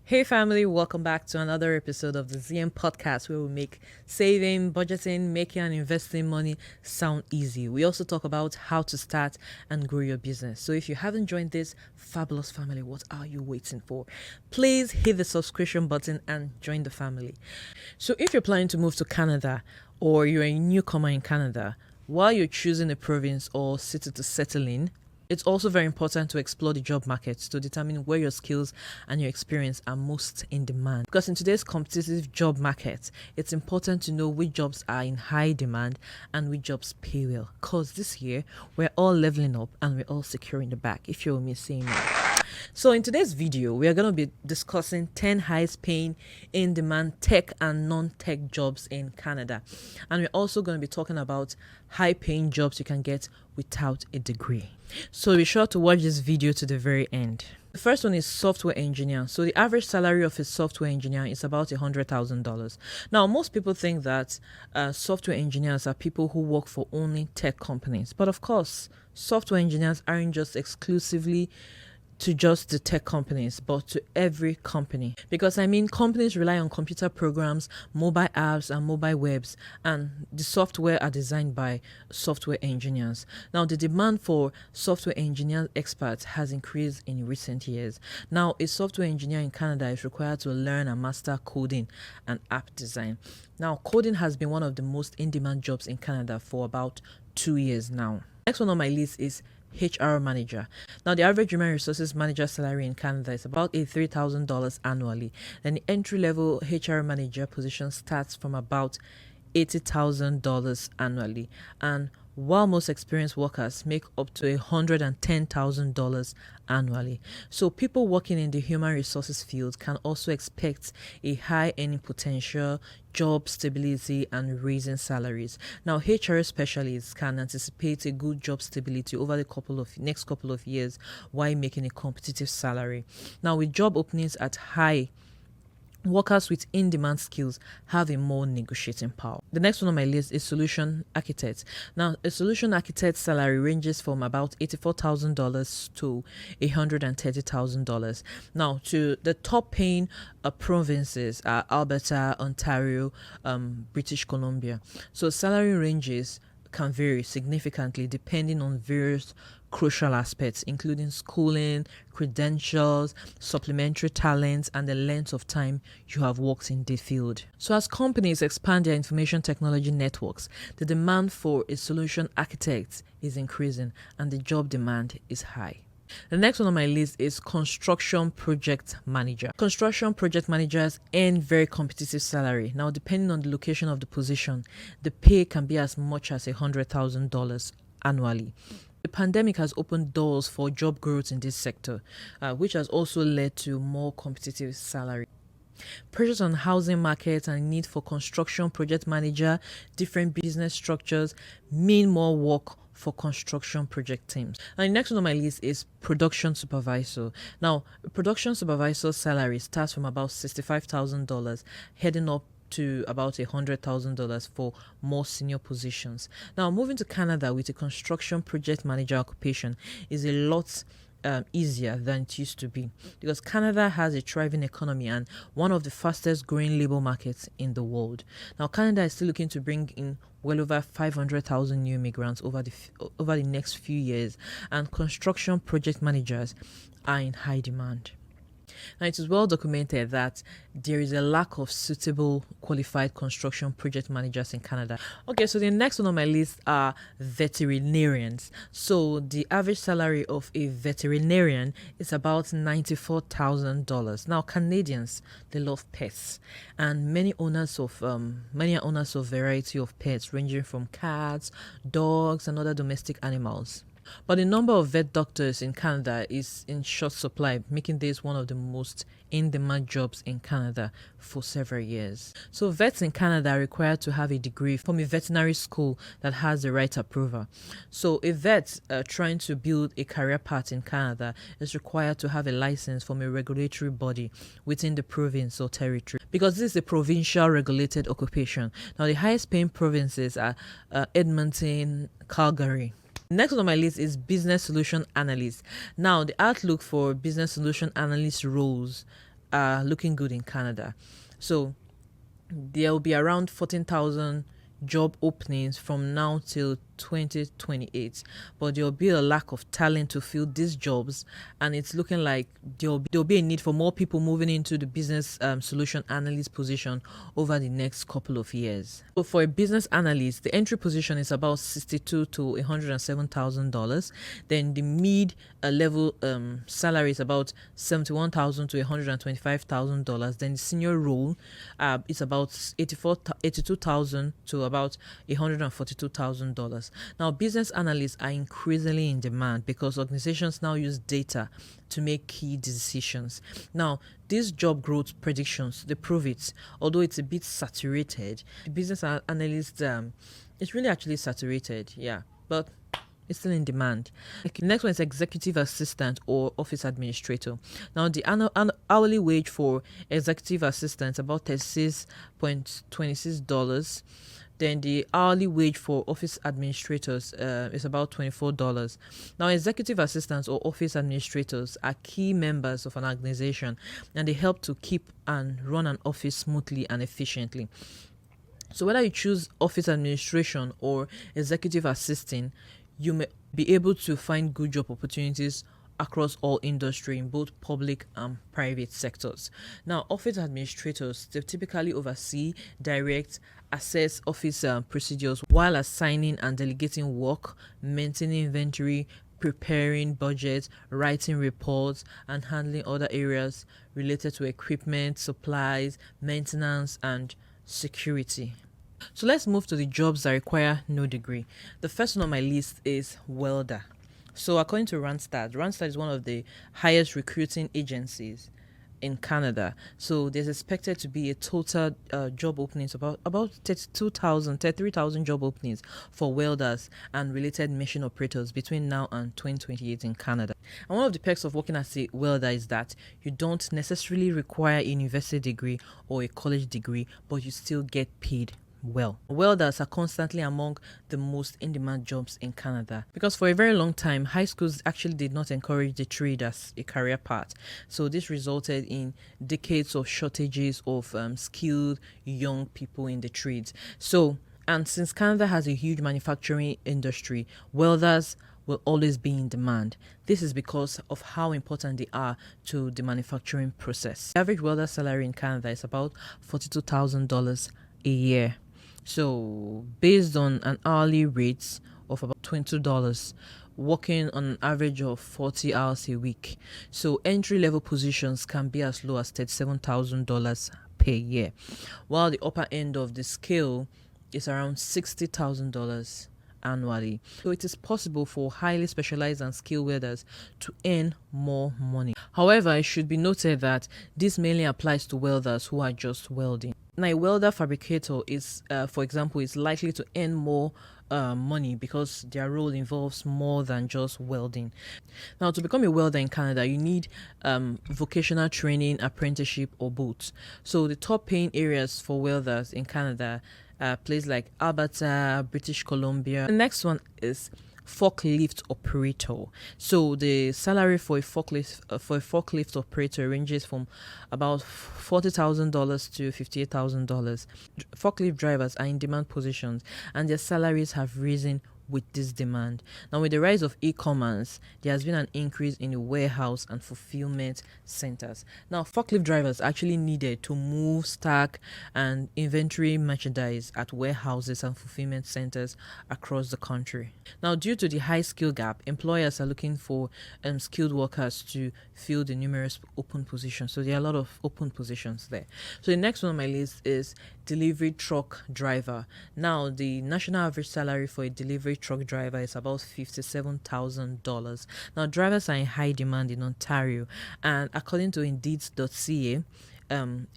Hey family, welcome back to another episode of the ZM podcast where we make saving, budgeting, making and investing money sound easy. We also talk about how to start and grow your business. So if you haven't joined this fabulous family, what are you waiting for? Please hit the subscription button and join the family. So if you're planning to move to Canada or you're a newcomer in Canada, while you're choosing a province or city to settle in, it's also very important to explore the job market to determine where your skills and your experience are most in demand. Because in today's competitive job market, it's important to know which jobs are in high demand and which jobs pay well. Because this year, we're all leveling up and we're all securing the bag, if you're me saying that. So in today's video, we are going to be discussing 10 highest paying in demand tech and non-tech jobs in Canada. And we're also going to be talking about high paying jobs you can get without a degree. So be sure to watch this video to the very end. The first one is software engineer. So the average salary of a software engineer is about $100,000. Now, most people think that software engineers are people who work for only tech companies. But of course, software engineers aren't just exclusively to just the tech companies, but to every company. Because companies rely on computer programs, mobile apps, and mobile webs, and the software are designed by software engineers. Now, the demand for software engineer experts has increased in recent years. Now, a software engineer in Canada is required to learn and master coding and app design. Now, coding has been one of the most in-demand jobs in Canada for about 2 years now. Next one on my list is HR manager. Now, the average human resources manager salary in Canada is about $83,000 annually. And the entry-level HR manager position starts from about $80,000 annually. And while most experienced workers make up to $110,000 annually. So people working in the human resources field can also expect a high earning potential, job stability, and raising salaries. Now, HR specialists can anticipate a good job stability over the next couple of years while making a competitive salary. Now, with job openings at high, workers with in-demand skills have a more negotiating power. The next one on my list is solution architect. Now, a solution architect salary ranges from about $84,000 to $130,000. Now, to the top paying provinces are Alberta, Ontario, British Columbia. So salary ranges can vary significantly depending on various crucial aspects, including schooling, credentials, supplementary talents, and the length of time you have worked in the field. So as companies expand their information technology networks, the demand for a solution architect is increasing and the job demand is high. The next one on my list is construction project manager. Construction project managers earn very competitive salary. Now, depending on the location of the position, the pay can be as much as $100,000 annually. The pandemic has opened doors for job growth in this sector, which has also led to more competitive salary. Pressures on housing markets and need for construction project manager, different business structures mean more work for construction project teams. And the next one on my list is production supervisor. Now, production supervisor salary starts from about $65,000, heading up to about $100,000 for more senior positions. Now, moving to Canada with a construction project manager occupation is a lot easier than it used to be, because Canada has a thriving economy and one of the fastest growing labor markets in the world. Now, Canada is still looking to bring in well over 500,000 new immigrants over the next few years, and construction project managers are in high demand. Now, it is well documented that there is a lack of suitable qualified construction project managers in Canada. Okay, so the next one on my list are veterinarians. So the average salary of a veterinarian is about $94,000. Now, Canadians, they love pets, and many are owners of variety of pets ranging from cats, dogs, and other domestic animals. But the number of vet doctors in Canada is in short supply, making this one of the most in-demand jobs in Canada for several years. So vets in Canada are required to have a degree from a veterinary school that has the right approval. So a vet trying to build a career path in Canada is required to have a license from a regulatory body within the province or territory, because this is a provincial regulated occupation. Now, the highest paying provinces are Edmonton, Calgary. Next on my list is business solution analyst. Now, the outlook for business solution analyst roles are looking good in Canada. So there will be around 14,000 job openings from now till 2028, but there will be a lack of talent to fill these jobs, and it's looking like there'll be a need for more people moving into the business solution analyst position over the next couple of years. So for a business analyst, the entry position is about $62,000 to $107,000. Then the mid level salary is about $71,000 to $125,000. Then the senior role is about $82,000 to about $142,000. Now, business analysts are increasingly in demand because organizations now use data to make key decisions. Now, these job growth predictions, they prove it. Although it's a bit saturated, the business analyst, it's really actually saturated, yeah, but it's still in demand. The next one is executive assistant or office administrator. Now, the hourly wage for executive assistant is about $36.26. Then the hourly wage for office administrators is about $24. Now, executive assistants or office administrators are key members of an organization, and they help to keep and run an office smoothly and efficiently. So whether you choose office administration or executive assisting, you may be able to find good job opportunities across all industry in both public and private sectors. Now, office administrators, they typically oversee, direct, assess office procedures while assigning and delegating work, maintaining inventory, preparing budgets, writing reports, and handling other areas related to equipment, supplies, maintenance, and security. So let's move to the jobs that require no degree. The first one on my list is welder. So according to Randstad is one of the highest recruiting agencies in Canada. So there's expected to be a total job openings about 33,000 job openings for welders and related machine operators between now and 2028 in Canada. And one of the perks of working as a welder is that you don't necessarily require a university degree or a college degree, but you still get paid well. Welders are constantly among the most in-demand jobs in Canada because for a very long time, high schools actually did not encourage the trade as a career path. So this resulted in decades of shortages of skilled young people in the trades. And since Canada has a huge manufacturing industry, welders will always be in demand. This is because of how important they are to the manufacturing process. The average welder salary in Canada is about $42,000 a year. So based on an hourly rate of about $20, working on an average of 40 hours a week. So entry-level positions can be as low as $37,000 per year, while the upper end of the scale is around $60,000 annually. So it is possible for highly specialized and skilled welders to earn more money. However, it should be noted that this mainly applies to welders who are just welding. Now, a welder fabricator is, for example, is likely to earn more money because their role involves more than just welding. Now, to become a welder in Canada, you need vocational training, apprenticeship, or both. So the top paying areas for welders in Canada, places like Alberta, British Columbia. The next one is forklift operator. So the salary for a forklift operator ranges from about $40,000 to $58,000. Forklift drivers are in demand positions, and their salaries have risen with this demand. Now, with the rise of e-commerce, there has been an increase in the warehouse and fulfillment centers. Now, forklift drivers are actually needed to move, stack, and inventory merchandise at warehouses and fulfillment centers across the country. Now, due to the high skill gap, employers are looking for skilled workers to fill the numerous open positions. So there are a lot of open positions there. So the next one on my list is delivery truck driver. Now, the national average salary for a delivery truck driver is about $57,000. Now, drivers are in high demand in Ontario, and according to Indeed.ca,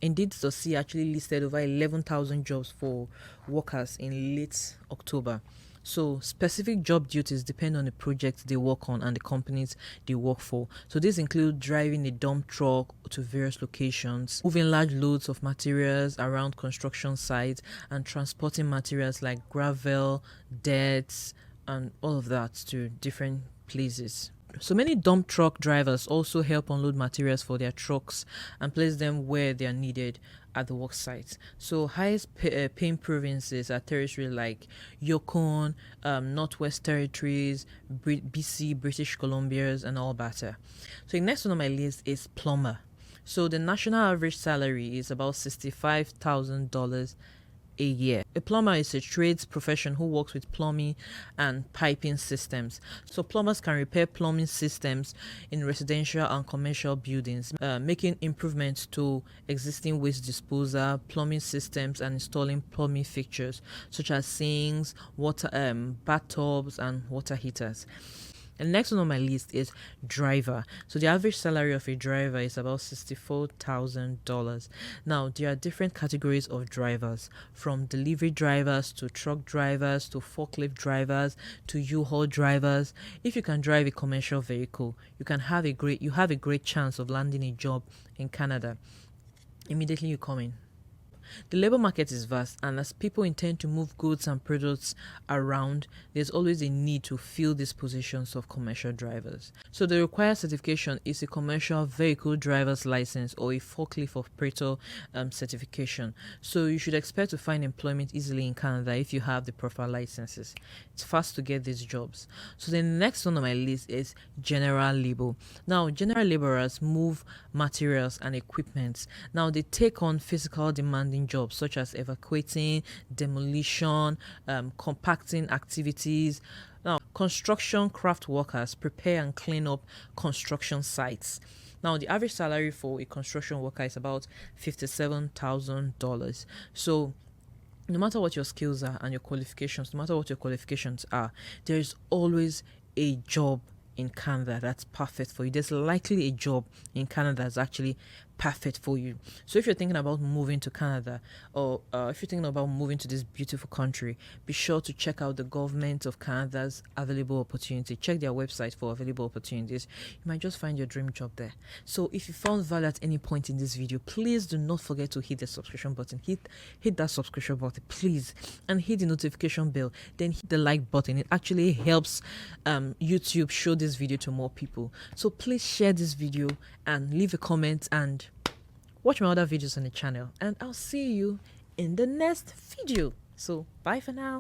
Indeed.ca actually listed over 11,000 jobs for workers in late October. So specific job duties depend on the projects they work on and the companies they work for. So these include driving a dump truck to various locations, moving large loads of materials around construction sites, and transporting materials like gravel, dirt, and all of that to different places. So many dump truck drivers also help unload materials for their trucks and place them where they are needed at the work site. So highest paying provinces are territories like Yukon, Northwest Territories, BC, British Columbias, and Alberta. So the next one on my list is plumber. So the national average salary is about $65,000 a year. A plumber is a trades profession who works with plumbing and piping systems. So plumbers can repair plumbing systems in residential and commercial buildings, making improvements to existing waste disposal, plumbing systems, and installing plumbing fixtures such as sinks, water, bathtubs, and water heaters. And next one on my list is driver. So the average salary of a driver is about $64,000. Now, there are different categories of drivers, from delivery drivers to truck drivers to forklift drivers to U-Haul drivers. If you can drive a commercial vehicle, you have a great chance of landing a job in Canada. Immediately you come in. The labor market is vast, and as people intend to move goods and products around, there's always a need to fill these positions of commercial drivers. So the required certification is a commercial vehicle driver's license or a forklift operator certification. So you should expect to find employment easily in Canada if you have the proper licenses. It's fast to get these jobs. So the next one on my list is general labor. Now, general laborers move materials and equipment. Now, they take on physical demanding jobs such as evacuating, demolition, compacting activities. Now, construction craft workers prepare and clean up construction sites. Now, the average salary for a construction worker is about $57,000. So no matter what your skills are and your qualifications, no matter what your qualifications are, there is always a job in Canada that's perfect for you. There's likely a job in Canada that's actually perfect for you. So if you're thinking about moving to Canada, or if you're thinking about moving to this beautiful country, be sure to check out the government of Canada's available opportunity. Check their website for available opportunities. You might just find your dream job there. So if you found value at any point in this video, please do not forget to hit the subscription button. Hit that subscription button, please, and hit the notification bell. Then hit the like button. It actually helps YouTube show this video to more people. So please share this video and leave a comment and watch my other videos on the channel, and I'll see you in the next video. So bye for now.